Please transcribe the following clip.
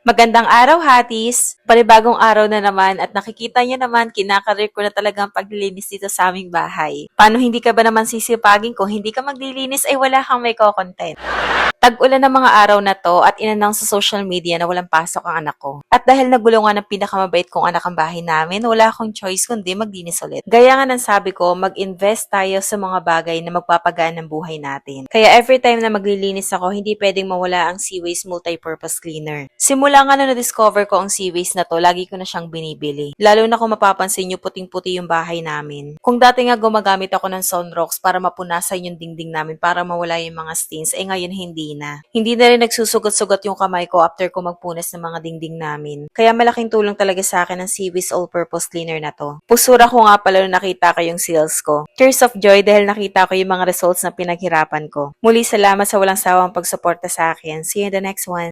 Magandang araw, Hatis! Panibagong araw na naman at nakikita niyo naman kinakarir ko na talagang paglilinis dito sa aming bahay. Paano hindi ka ba naman sisipagin kung hindi ka maglilinis ay wala kang may content? Tag-ulan ng mga araw na to at inannounce sa social media na walang pasok ang anak ko. At dahil nagulungan ng pinakamabait kong anak ang bahay namin, wala akong choice kundi maglinis ulit. Gaya nga ng sabi ko, mag-invest tayo sa mga bagay na magpapagaan ng buhay natin. Kaya every time na maglilinis ako, hindi pwedeng mawala ang Seaways Multi-Purpose Cleaner. Simula nga na na-discover ko ang Seaways na to, lagi ko na siyang binibili. Lalo na kung mapapansin nyo, puting-puti yung bahay namin. Kung dati nga gumagamit ako ng Sunrocks para mapunasan yung dingding namin para mawala yung mga stains, ngayon hindi na. Hindi na rin nagsusugat-sugat yung kamay ko after ko magpunas ng mga dingding namin. Kaya malaking tulong talaga sa akin ang Seaways All-Purpose Cleaner na to. Pusura ko nga pala nung nakita ko yung sales ko. Tears of joy dahil nakita ko yung mga results na pinaghirapan ko. Muli salamat sa walang sawang pagsuporta sa akin. See you in the next one.